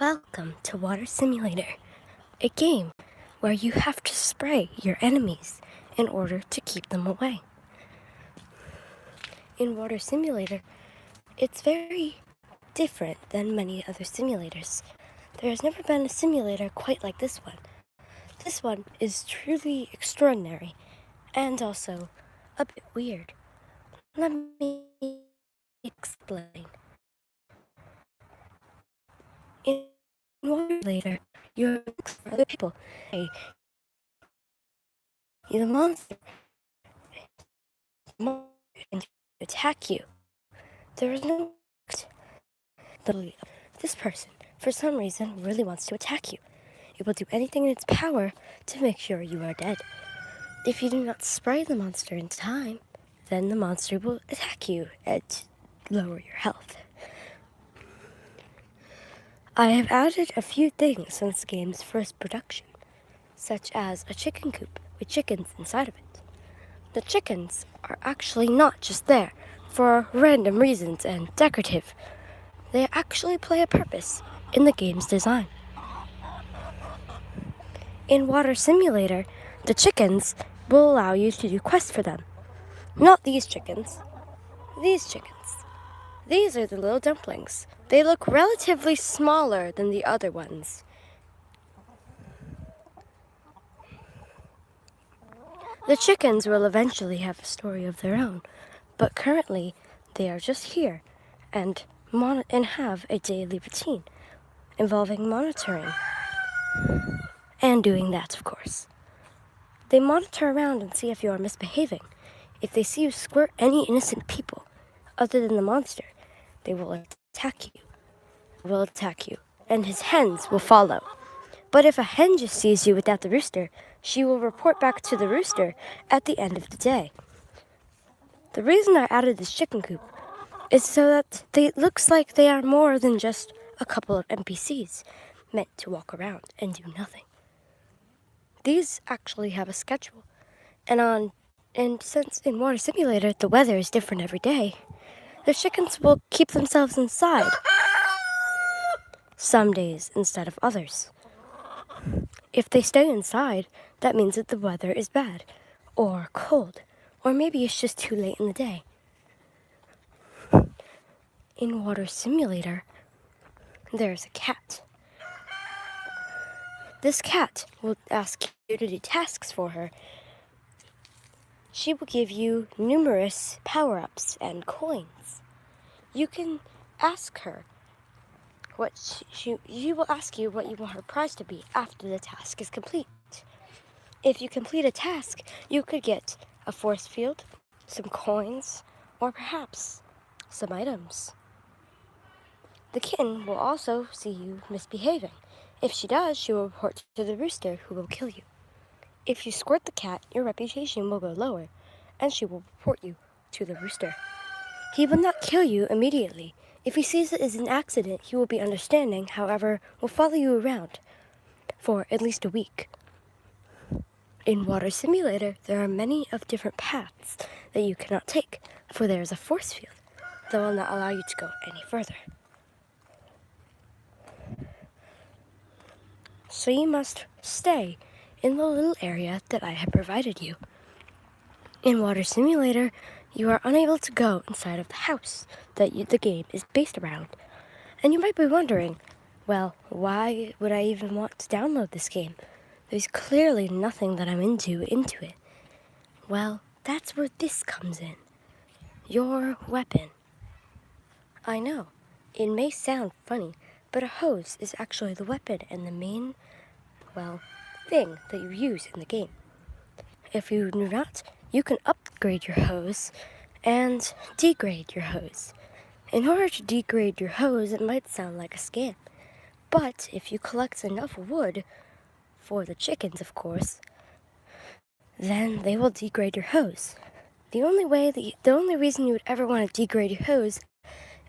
Welcome to Water Simulator, a game where you have to spray your enemies in order to keep them away. In Water Simulator, it's very different than many other simulators. There has never been a simulator quite like this one. This one is truly extraordinary and also a bit weird. Let me explain. In Water Simulator, you're for other people. Hey, the monster and attack you. There is no this person, for some reason, really wants to attack you. It will do anything in its power to make sure you are dead. If you do not spray the monster in time, then the monster will attack you and lower your health. I have added a few things since the game's first production, such as a chicken coop with chickens inside of it. The chickens are actually not just there for random reasons and decorative. They actually play a purpose in the game's design. In Water Simulator, the chickens will allow you to do quests for them. Not these chickens. These chickens. These are the little dumplings. They look relatively smaller than the other ones. The chickens will eventually have a story of their own, but currently they are just here and have a daily routine involving monitoring and doing that, of course. They monitor around and see if you are misbehaving. If they see you squirt any innocent people other than the monster, they will attack you, and his hens will follow. But if a hen just sees you without the rooster, she will report back to the rooster at the end of the day. The reason I added this chicken coop is so that it looks like they are more than just a couple of NPCs meant to walk around and do nothing. These actually have a schedule, and since in Water Simulator the weather is different every day, the chickens will keep themselves inside some days instead of others. If they stay inside, that means that the weather is bad, or cold, or maybe it's just too late in the day. In Water Simulator, there's a cat. This cat will ask you to do tasks for her. She will give you numerous power-ups and coins. You can ask her what she will ask you what you want her prize to be after the task is complete. If you complete a task, you could get a force field, some coins, or perhaps some items. The kitten will also see you misbehaving. If she does, she will report to the rooster, who will kill you. If you squirt the cat, your reputation will go lower, and she will report you to the rooster. He will not kill you immediately. If he sees it as an accident, he will be understanding, however, will follow you around for at least a week. In Water Simulator, there are many of different paths that you cannot take, for there is a force field that will not allow you to go any further. So you must stay in the little area that I have provided you. In Water Simulator, you are unable to go inside of the house that the game is based around. And you might be wondering, well, why would I even want to download this game? There's clearly nothing that I'm into it. Well, that's where this comes in. Your weapon. I know, it may sound funny, but a hose is actually the weapon and the main, thing that you use in the game. If you do not, you can upgrade your hose and degrade your hose. In order to degrade your hose, it might sound like a scam, but if you collect enough wood, for the chickens of course, then they will degrade your hose. The only reason you would ever want to degrade your hose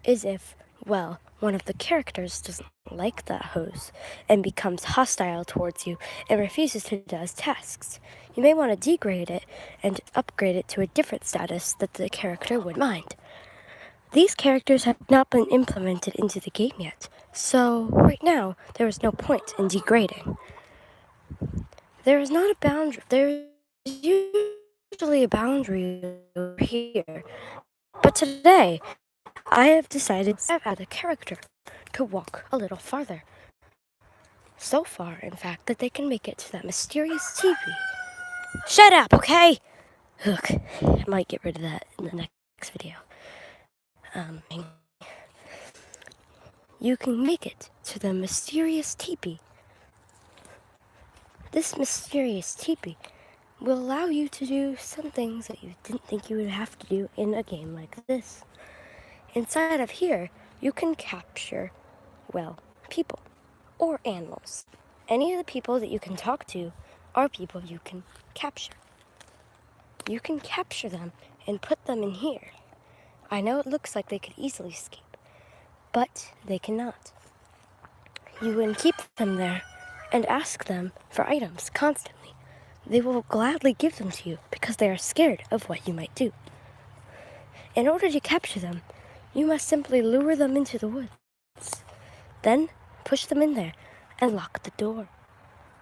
is if, one of the characters doesn't like that hose and becomes hostile towards you and refuses to do his tasks. You may want to degrade it and upgrade it to a different status that the character would mind. These characters have not been implemented into the game yet, So right now, there is no point in degrading. There is not a boundary. There is usually a boundary over here. But today, I have decided to add a character to walk a little farther. So far, in fact, that they can make it to that mysterious teepee. Shut up, okay? Look, I might get rid of that in the next video. You can make it to the mysterious teepee. This mysterious teepee will allow you to do some things that you didn't think you would have to do in a game like this. Inside of here, you can capture, well, people or animals. Any of the people that you can talk to are people you can capture. You can capture them and put them in here. I know it looks like they could easily escape, but they cannot. You can keep them there and ask them for items constantly. They will gladly give them to you because they are scared of what you might do. In order to capture them, you must simply lure them into the woods. Then push them in there and lock the door.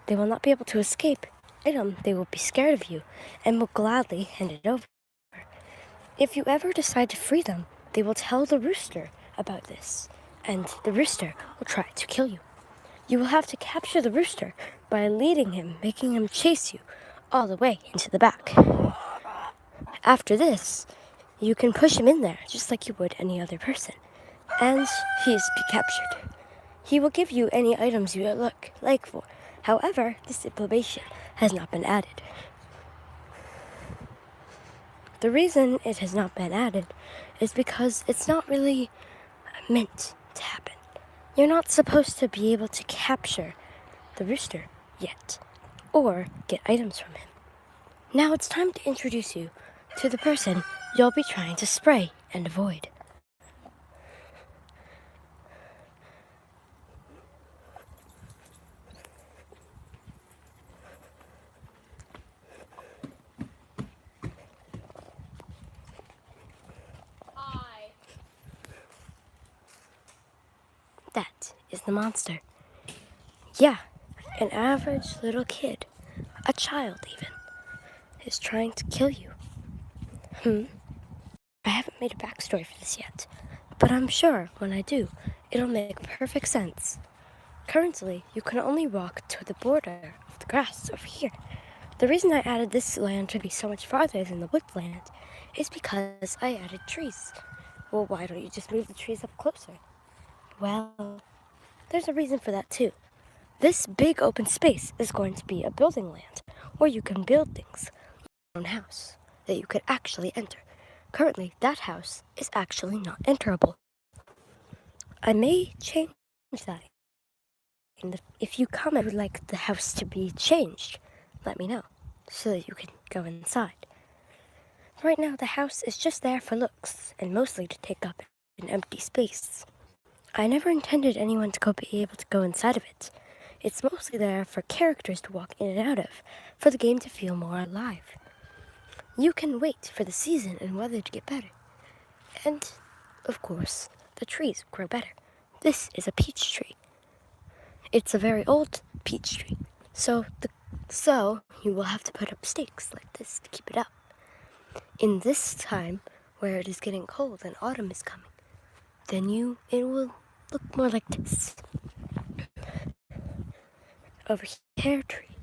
They will not be able to escape. They will be scared of you and will gladly hand it over. If you ever decide to free them, they will tell the rooster about this, and the rooster will try to kill you. You will have to capture the rooster by leading him, making him chase you all the way into the back. After this, you can push him in there just like you would any other person, and he is to be captured. He will give you any items you look like for. However, this implementation has not been added. The reason it has not been added is because it's not really meant to happen. You're not supposed to be able to capture the rooster yet, or get items from him. Now it's time to introduce you to the person you'll be trying to spray and avoid. That is the monster. Yeah, an average little kid, a child even, is trying to kill you. I haven't made a backstory for this yet, but I'm sure when I do, it'll make perfect sense. Currently, you can only walk to the border of the grass over here. The reason I added this land to be so much farther than the woodland is because I added trees. Well, why don't you just move the trees up closer? Well, there's a reason for that too. This big open space is going to be a building land where you can build things, your own house, that you could actually enter. Currently, that house is actually not enterable. I may change that. If you come and would like the house to be changed, let me know so that you can go inside. Right now, the house is just there for looks and mostly to take up an empty space. I never intended anyone to be able to go inside of it. It's mostly there for characters to walk in and out of, for the game to feel more alive. You can wait for the season and weather to get better. And, of course, the trees grow better. This is a peach tree. It's a very old peach tree, so you will have to put up stakes like this to keep it up. In this time, where it is getting cold and autumn is coming, then it will look more like this. Over here, pear tree.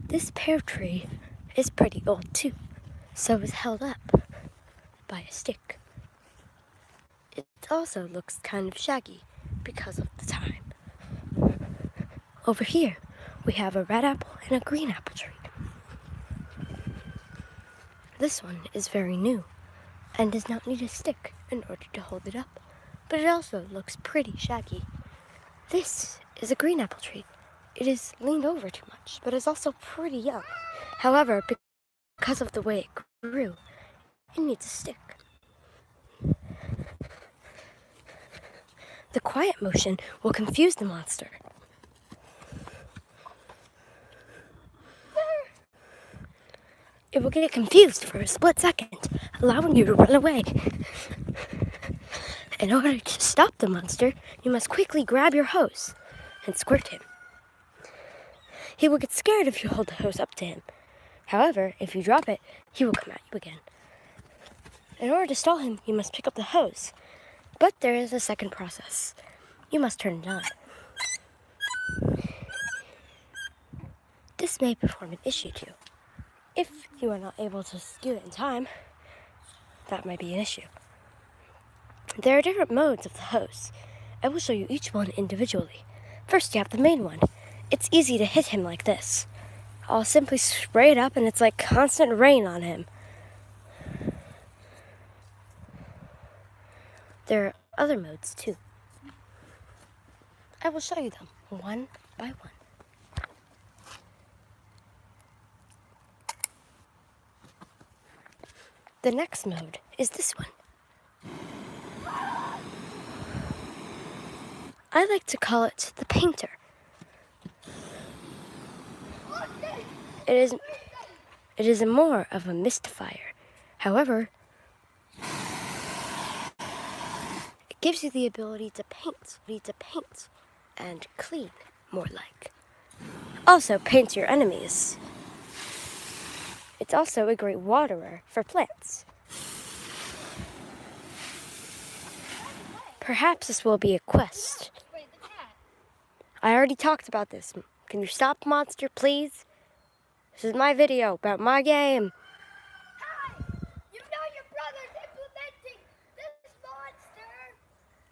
This pear tree is pretty old too, so it's held up by a stick. It also looks kind of shaggy because of the time. Over here, we have a red apple and a green apple tree. This one is very new and does not need a stick in order to hold it up, but it also looks pretty shaggy. This is a green apple tree. It is leaned over too much, but is also pretty young. However, because of the way it grew, it needs a stick. The quiet motion will confuse the monster. It will get confused for a split second, allowing you to run away. In order to stop the monster, you must quickly grab your hose and squirt him. He will get scared if you hold the hose up to him. However, if you drop it, he will come at you again. In order to stall him, you must pick up the hose. But there is a second process. You must turn it on. This may perform an issue to you. If you are not able to do it in time, that might be an issue. There are different modes of the hose. I will show you each one individually. First, you have the main one. It's easy to hit him like this. I'll simply spray it up and it's like constant rain on him. There are other modes too. I will show you them one by one. The next mode is this one. I like to call it the painter. It is more of a mystifier. However, it gives you the ability to paint and clean, more like. Also paint your enemies. It's also a great waterer for plants. Perhaps this will be a quest. I already talked about this. Can you stop, monster, please? This is my video about my game. Hi! You know your brother's implementing this monster!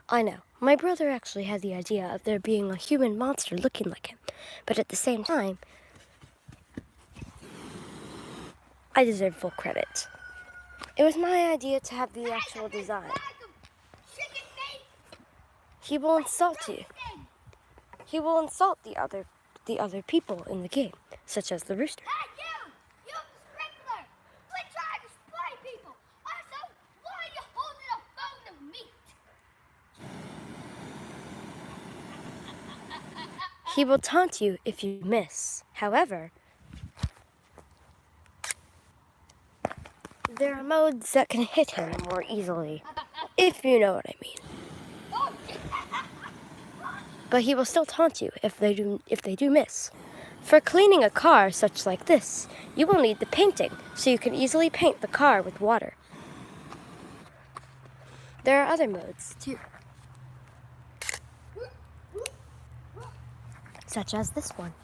I know. My brother actually had the idea of there being a human monster looking like him. But at the same time, I deserve full credit. It was my idea to have the actual design. He will insult you. He will insult the other people in the game, such as the rooster. Hey, you! You sprinkler! Quit trying to spray people! Also, why are you holding a phone of meat? He will taunt you if you miss. However, there are modes that can hit him more easily, if you know what I mean. But he will still taunt you if they do miss. For cleaning a car such like this, you will need the painting, so you can easily paint the car with water. There are other modes too, such as this one.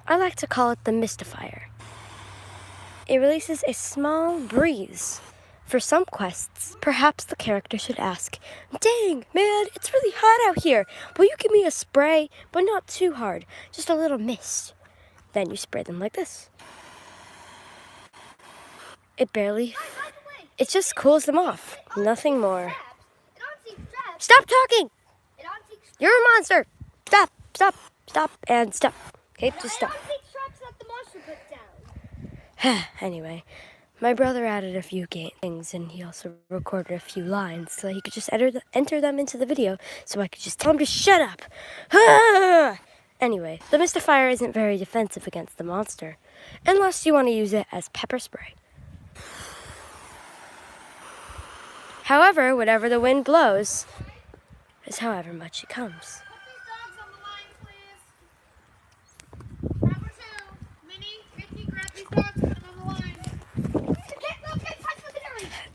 I like to call it the mystifier. It releases a small breeze. For some quests, perhaps the character should ask, "Dang, man, it's really hot out here. Will you give me a spray? But not too hard, just a little mist." Then you spray them like this. It just cools them off. Nothing more. Stop talking! You're a monster! Stop, and stop. Okay, just stop. Anyway. My brother added a few things, and he also recorded a few lines so he could just enter them into the video, so I could just tell him to shut up. Anyway, the mystifier isn't very defensive against the monster, unless you want to use it as pepper spray. However, whatever the wind blows is however much it comes.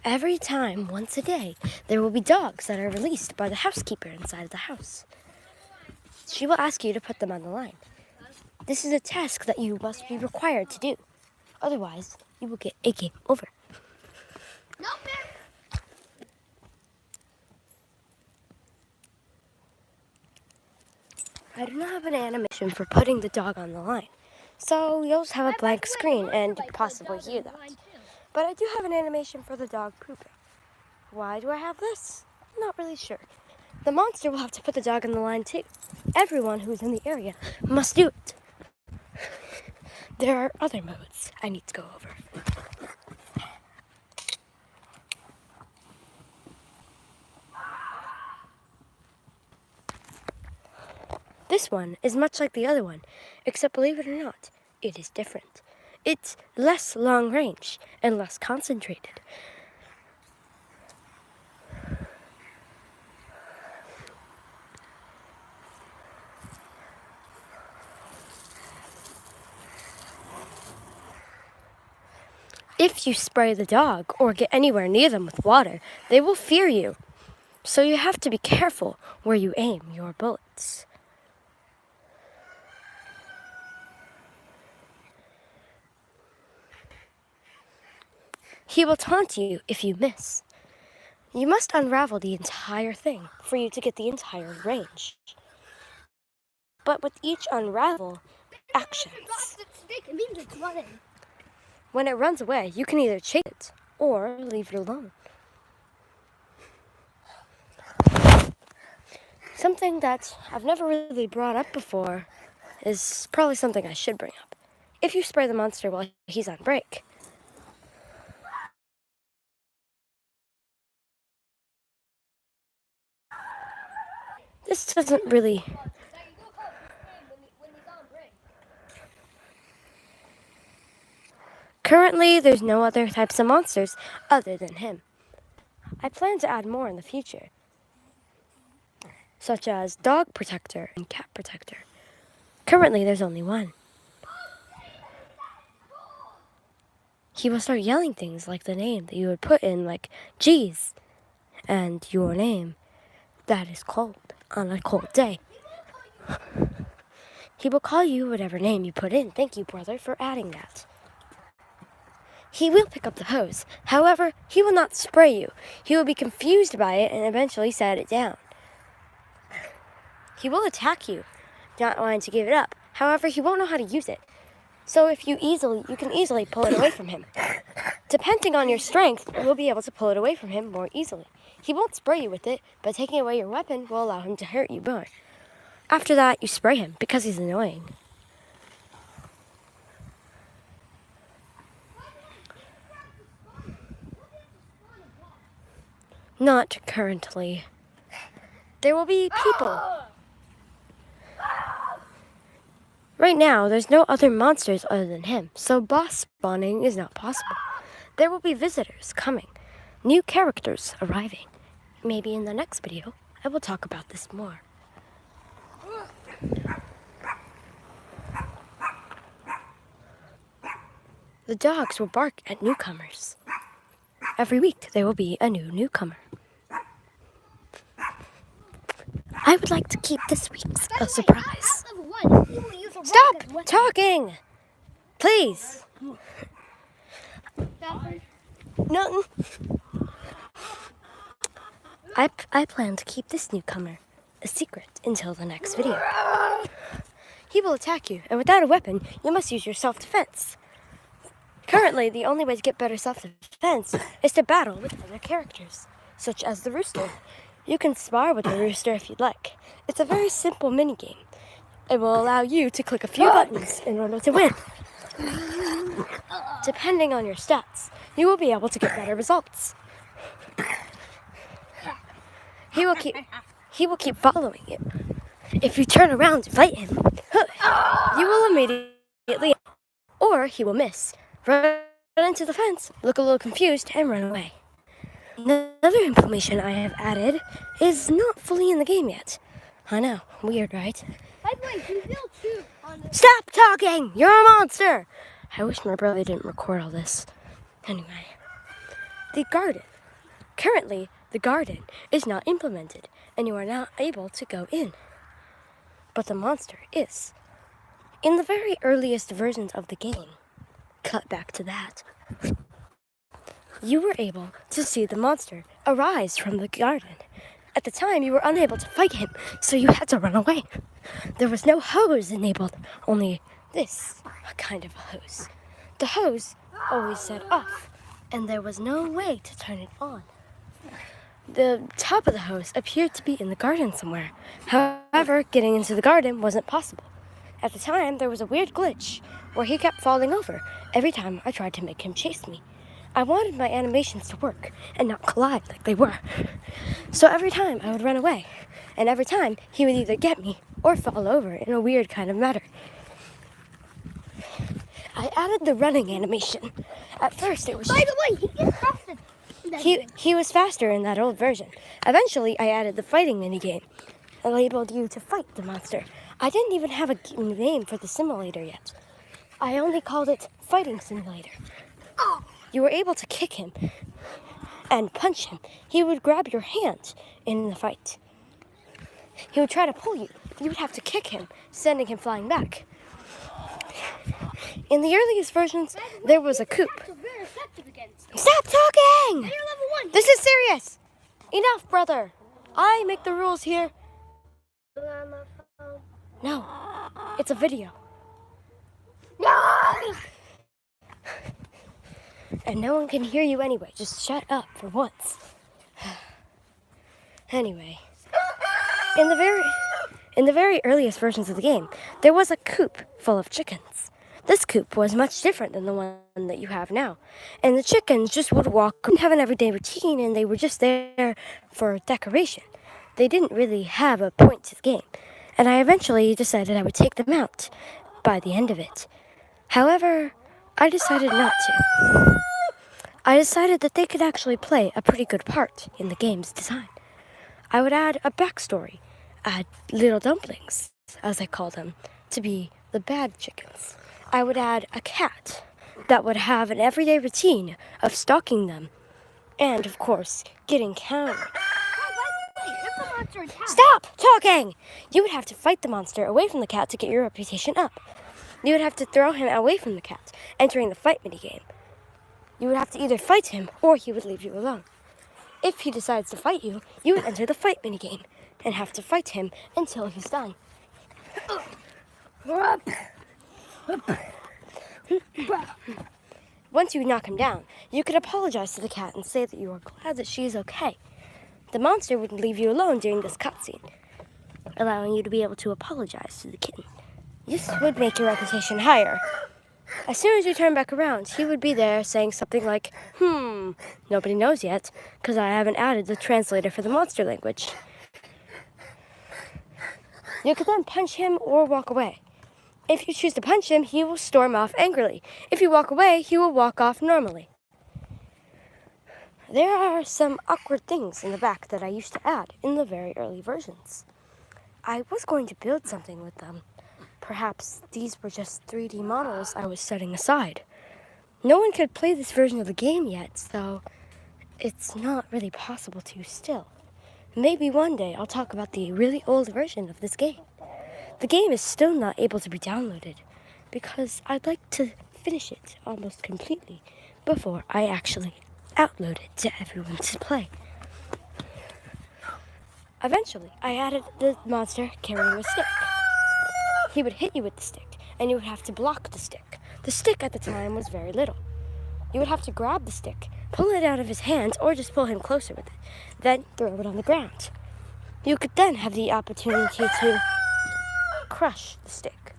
Every time, once a day, there will be dogs that are released by the housekeeper inside of the house. She will ask you to put them on the line. This is a task that you must be required to do. Otherwise, you will get a game over. I do not have an animation for putting the dog on the line, so you'll just have a blank screen and possibly hear that. But I do have an animation for the dog pooping. Why do I have this? I'm not really sure. The monster will have to put the dog on the line too. Everyone who's in the area must do it. There are other modes I need to go over. This one is much like the other one, except believe it or not, it is different. It's less long range and less concentrated. If you spray the dog or get anywhere near them with water, they will fear you. So you have to be careful where you aim your bullets. He will taunt you if you miss. You must unravel the entire thing for you to get the entire range. But with each unravel, actions. It means it's running. When it runs away, you can either chase it or leave it alone. Something that I've never really brought up before is probably something I should bring up. If you spray the monster while he's on break, this doesn't really... Currently, there's no other types of monsters other than him. I plan to add more in the future, such as dog protector and cat protector. Currently, there's only one. He will start yelling things like the name that you would put in, like, geez, and your name. That is cold on a cold day. He will call you whatever name you put in. Thank you, brother, for adding that. He will pick up the hose. However, he will not spray you. He will be confused by it and eventually set it down. He will attack you, not wanting to give it up. However, he won't know how to use it. So you can easily pull it away from him. Depending on your strength, you will be able to pull it away from him more easily. He won't spray you with it, but taking away your weapon will allow him to hurt you more. After that, you spray him because he's annoying. Not currently. There will be people. Right now, there's no other monsters other than him, so boss spawning is not possible. There will be visitors coming, new characters arriving. Maybe in the next video, I will talk about this more. The dogs will bark at newcomers. Every week, there will be a new newcomer. I would like to keep this week's a surprise. Stop talking! Please! Nothing. I plan to keep this newcomer a secret until the next video. He will attack you, and without a weapon, you must use your self-defense. Currently, the only way to get better self-defense is to battle with other characters, such as the rooster. You can spar with the rooster if you'd like. It's a very simple minigame. It will allow you to click a few buttons in order to win. Depending on your stats, you will be able to get better results. He will keep following you. If you turn around to fight him, you will immediately, or he will miss, run into the fence, look a little confused, and run away. Another information I have added is not fully in the game yet. I know, weird, right? By the way, you will too. Stop talking! You're a monster! I wish my brother didn't record all this. Anyway, the garden. Currently, the garden is not implemented, and you are not able to go in. But the monster is. In the very earliest versions of the game, cut back to that, you were able to see the monster arise from the garden. At the time, you were unable to fight him, so you had to run away. There was no hose enabled, only this kind of a hose. The hose always said off, and there was no way to turn it on. The top of the hose appeared to be in the garden somewhere. However, getting into the garden wasn't possible. At the time, there was a weird glitch where he kept falling over every time I tried to make him chase me. I wanted my animations to work and not collide like they were. So every time I would run away, and every time he would either get me or fall over in a weird kind of manner. I added the running animation. At first it was... By the way, he gets faster. He was faster in that old version. Eventually I added the fighting minigame. I enabled you to fight the monster. I didn't even have a name for the simulator yet. I only called it Fighting Simulator. you were able to kick him and punch him. He would grab your hand in the fight. He would try to pull you. You would have to kick him, sending him flying back. In the earliest versions, there was a coop. Attacks are very effective against them. Stop talking! And you're level 1. This is serious! Enough, brother! I make the rules here. No, it's a video. No! And no one can hear you anyway. Just shut up for once. Anyway, in the very earliest versions of the game, there was a coop full of chickens. This coop was much different than the one that you have now. And the chickens just would walk and have an everyday routine, and they were just there for decoration. They didn't really have a point to the game. And I eventually decided I would take them out by the end of it. However, I decided not to. I decided that they could actually play a pretty good part in the game's design. I would add a backstory, add little dumplings, as I call them, to be the bad chickens. I would add a cat that would have an everyday routine of stalking them, and of course, getting countered. If the monster attacks, Stop talking! You would have to fight the monster away from the cat to get your reputation up. You would have to throw him away from the cat, entering the fight minigame. You would have to either fight him, or he would leave you alone. If he decides to fight you, you would enter the fight minigame, and have to fight him until he's done. Once you knock him down, you could apologize to the cat and say that you are glad that she is okay. The monster would leave you alone during this cutscene, allowing you to be able to apologize to the kitten. This would make your reputation higher. As soon as you turn back around, he would be there saying something like, nobody knows yet, because I haven't added the translator for the monster language. You could then punch him or walk away. If you choose to punch him, he will storm off angrily. If you walk away, he will walk off normally. There are some awkward things in the back that I used to add in the very early versions. I was going to build something with them. Perhaps these were just 3D models I was setting aside. No one could play this version of the game yet, so it's not really possible to still. Maybe one day I'll talk about the really old version of this game. The game is still not able to be downloaded because I'd like to finish it almost completely before I actually upload it to everyone to play. Eventually, I added the monster carrying a stick. He would hit you with the stick, and you would have to block the stick. The stick at the time was very little. You would have to grab the stick, pull it out of his hands, or just pull him closer with it, then throw it on the ground. You could then have the opportunity to crush the stick.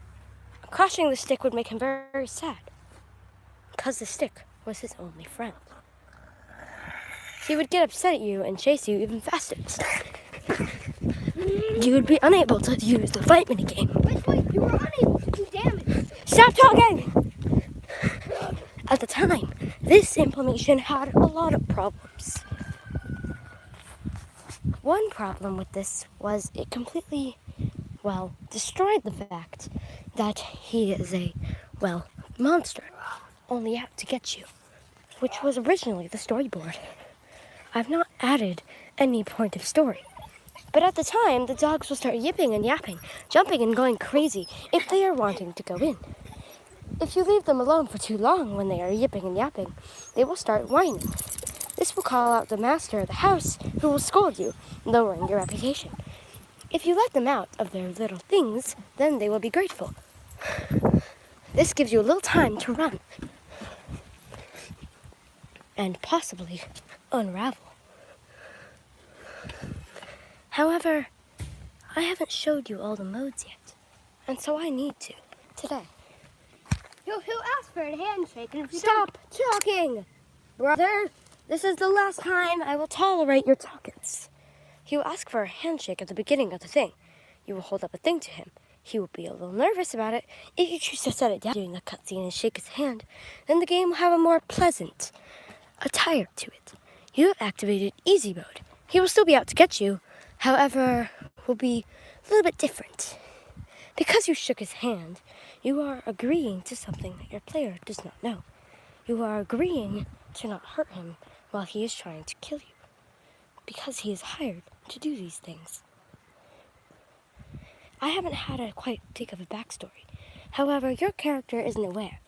Crushing the stick would make him very, very sad, because the stick was his only friend. He would get upset at you and chase you even faster. You would be unable to use the fight minigame. wait, you were unable to do damage. Stop talking! At the time, this implementation had a lot of problems. One problem with this was it completely, destroyed the fact that he is a, monster, only out to get you, which was originally the storyboard. I've not added any point of story. But at the time, the dogs will start yipping and yapping, jumping and going crazy if they are wanting to go in. If you leave them alone for too long when they are yipping and yapping, they will start whining. This will call out the master of the house, who will scold you, lowering your reputation. If you let them out of their little things, then they will be grateful. This gives you a little time to run and possibly unravel. However, I haven't showed you all the modes yet, and so I need to today. He'll ask for a handshake, and if you Stop talking, brother. This is the last time I will tolerate your talkings. He will ask for a handshake at the beginning of the thing. You will hold up a thing to him. He will be a little nervous about it. If you choose to set it down during the cutscene and shake his hand, then the game will have a more pleasant attire to it. You have activated easy mode. He will still be out to get you, however, will be a little bit different. Because you shook his hand, you are agreeing to something that your player does not know. You are agreeing to not hurt him while he is trying to kill you, because he is hired to do these things. I haven't had a quite think of a backstory. However, your character isn't aware,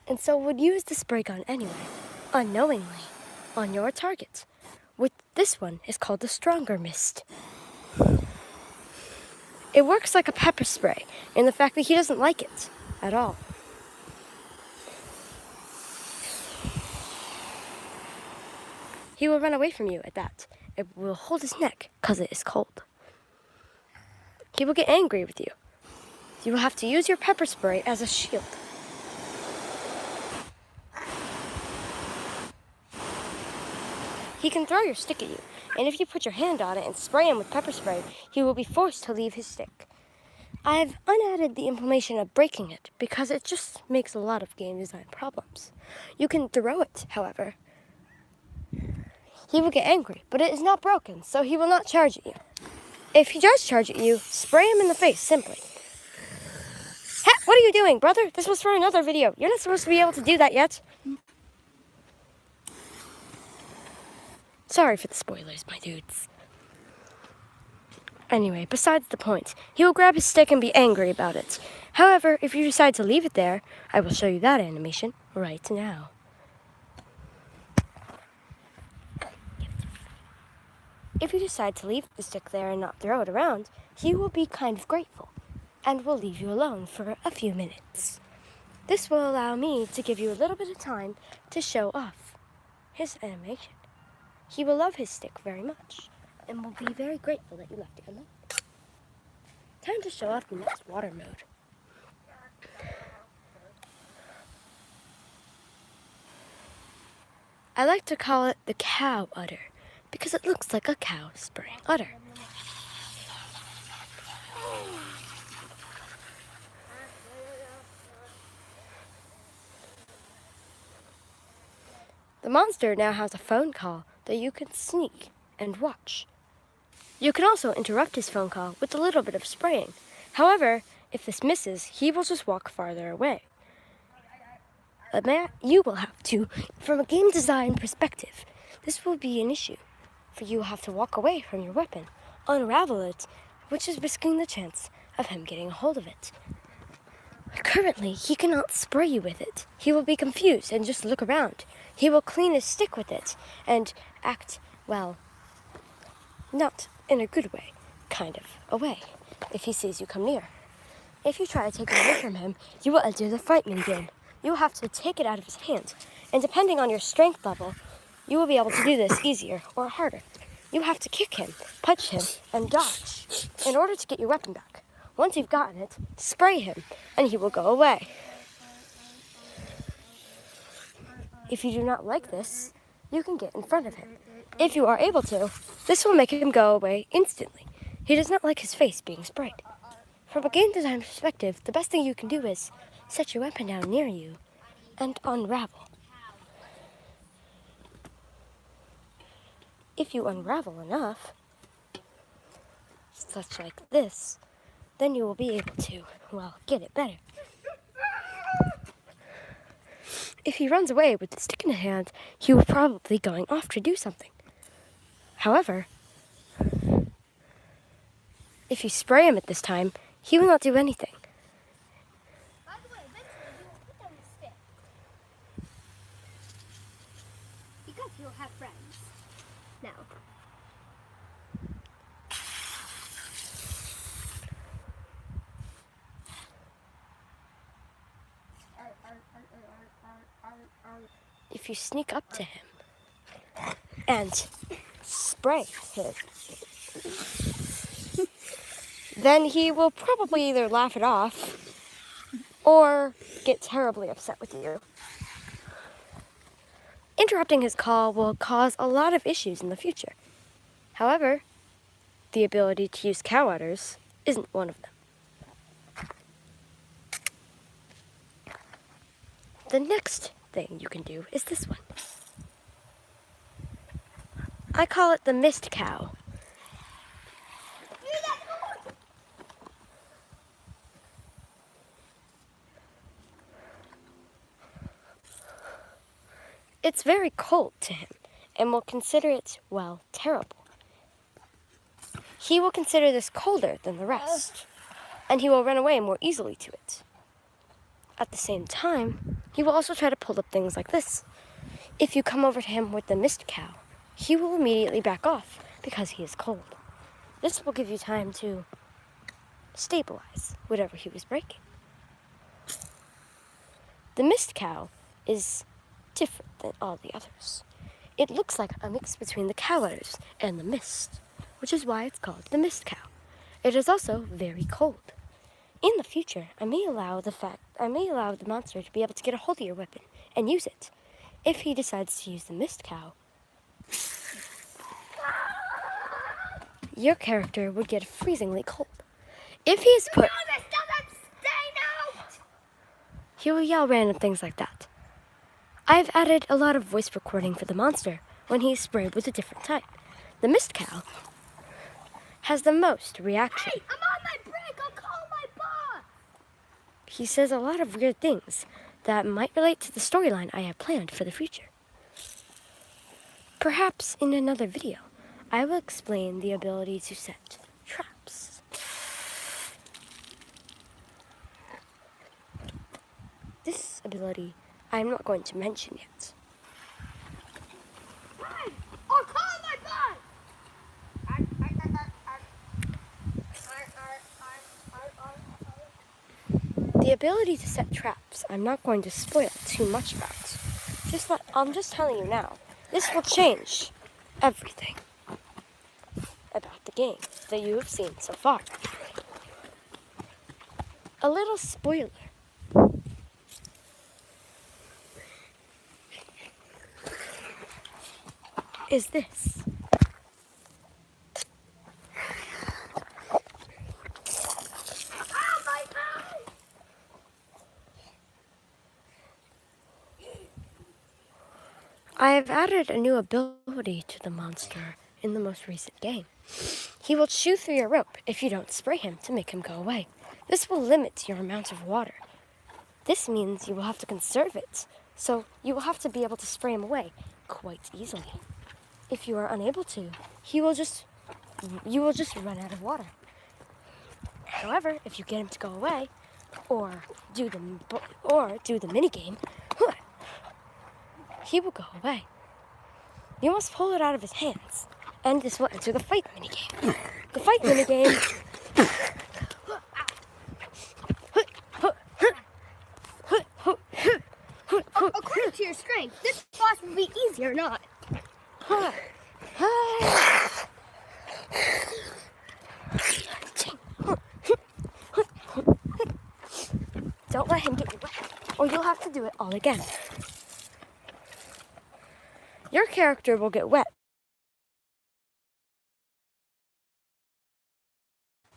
and so would use the spray gun anyway, unknowingly, on your target. With this one is called the Stronger Mist. It works like a pepper spray in the fact that he doesn't like it at all. He will run away from you at that. It will hold his neck because it is cold. He will get angry with you. You will have to use your pepper spray as a shield. He can throw your stick at you, and if you put your hand on it and spray him with pepper spray, he will be forced to leave his stick. I've unadded the implementation of breaking it because it just makes a lot of game design problems. You can throw it, however. He will get angry, but it is not broken, so he will not charge at you. If he does charge at you, spray him in the face, simply. What are you doing, brother? This was for another video. You're not supposed to be able to do that yet. Sorry for the spoilers, my dudes. Anyway, besides the point, he will grab his stick and be angry about it. However, if you decide to leave it there, I will show you that animation right now. If you decide to leave the stick there and not throw it around, he will be kind of grateful and will leave you alone for a few minutes. This will allow me to give you a little bit of time to show off his animation. He will love his stick very much and will be very grateful that you left it alone. Time to show off the next water mode. I like to call it the cow udder because it looks like a cow spraying udder. The monster now has a phone call that you can sneak and watch. You can also interrupt his phone call with a little bit of spraying. However, if this misses, he will just walk farther away. You will have to, from a game design perspective, this will be an issue, for you will have to walk away from your weapon, unravel it, which is risking the chance of him getting a hold of it. Currently, he cannot spray you with it. He will be confused and just look around. He will clean his stick with it and act, well, not in a good way, kind of a way, if he sees you come near. If you try to take it away from him, you will enter the Frightman game. You will have to take it out of his hand, and depending on your strength level, you will be able to do this easier or harder. You have to kick him, punch him, and dodge in order to get your weapon back. Once you've gotten it, spray him, and he will go away. If you do not like this, you can get in front of him. If you are able to, this will make him go away instantly. He does not like his face being sprayed. From a game design perspective, the best thing you can do is set your weapon down near you and unravel. If you unravel enough, such like this, then you will be able to, well, get it better. If he runs away with the stick in his hand, he will probably going off to do something. However, if you spray him at this time, he will not do anything. By the way, eventually you will put down the stick. Because you'll have friends. Now. If you sneak up to him and spray him, then he will probably either laugh it off or get terribly upset with you. Interrupting his call will cause a lot of issues in the future. However, the ability to use cow udders isn't one of them. The next thing you can do is this one. I call it the mist cow. It's very cold to him and will consider it, well, terrible. He will consider this colder than the rest, and he will run away more easily to it. At the same time, he will also try to pull up things like this. If you come over to him with the mist cow, he will immediately back off because he is cold. This will give you time to stabilize whatever he was breaking. The mist cow is different than all the others. It looks like a mix between the cow udders and the mist, which is why it's called the mist cow. It is also very cold. In the future, I may allow the monster to be able to get a hold of your weapon and use it. If he decides to use the mist cow, your character would get freezingly cold. If he is put, No, this doesn't stay out! he will yell random things like that. I've added a lot of voice recording for the monster when he's sprayed with a different type. The mist cow has the most reaction. Hey, I'm on my break. I'll call my boss. He says a lot of weird things that might relate to the storyline I have planned for the future. Perhaps in another video, I will explain the ability to set traps. This ability I'm not going to mention yet. Hey, I'll call my boss. The ability to set traps, I'm not going to spoil too much about. I'm just telling you now. This will change everything about the game that you have seen so far. A little spoiler. Is this. Oh, my eye! I have added a new ability to the monster in the most recent game. He will chew through your rope if you don't spray him to make him go away. This will limit your amount of water. This means you will have to conserve it, so you will have to be able to spray him away quite easily. If you are unable to, you will just run out of water. However, if you get him to go away, or do the mini game, he will go away. You must pull it out of his hands, and this will enter the fight minigame. The fight minigame. According to your strength, this boss will be easy or not. Don't let him get you wet, or you'll have to do it all again. Your character will get wet,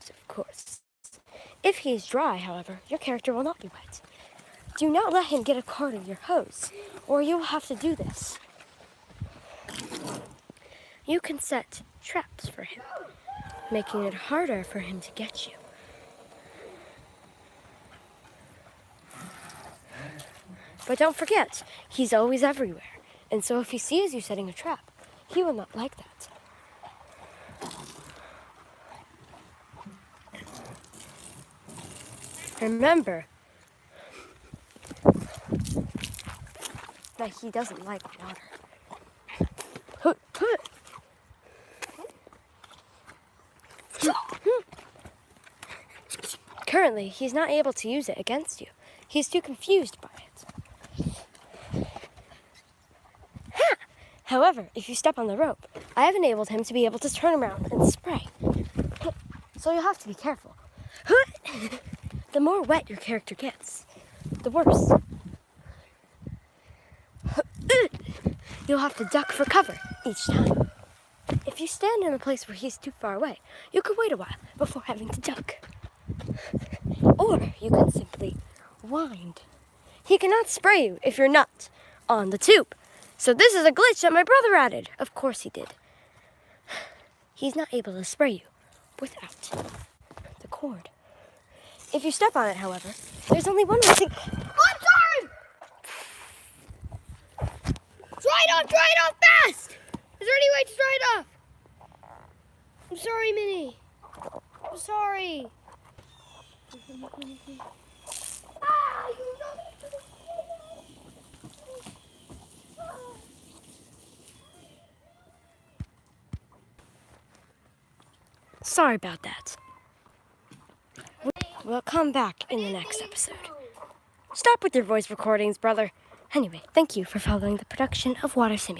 of course. If he's dry, however, your character will not be wet. Do not let him get a card of your hose, or you will have to do this. You can set traps for him, making it harder for him to get you. But don't forget, he's always everywhere, and so if he sees you setting a trap, he will not like that. Remember that he doesn't like water. Currently, he's not able to use it against you. He's too confused by it. However, if you step on the rope, I have enabled him to be able to turn around and spray. So you'll have to be careful. The more wet your character gets, the worse. You'll have to duck for cover each time. If you stand in a place where he's too far away, you could wait a while before having to duck. Or you can simply wind. He cannot spray you if you're not on the tube. So this is a glitch that my brother added. Of course he did. He's not able to spray you without the cord. If you step on it, however, there's only one more thing. I'm sorry! Dry it off fast! Is there any way to dry it off? I'm sorry, Minnie. I'm sorry. Ah, you know. Sorry about that. We'll come back in the next episode. Stop with your voice recordings, brother. Anyway, thank you for following the production of Water Simulator.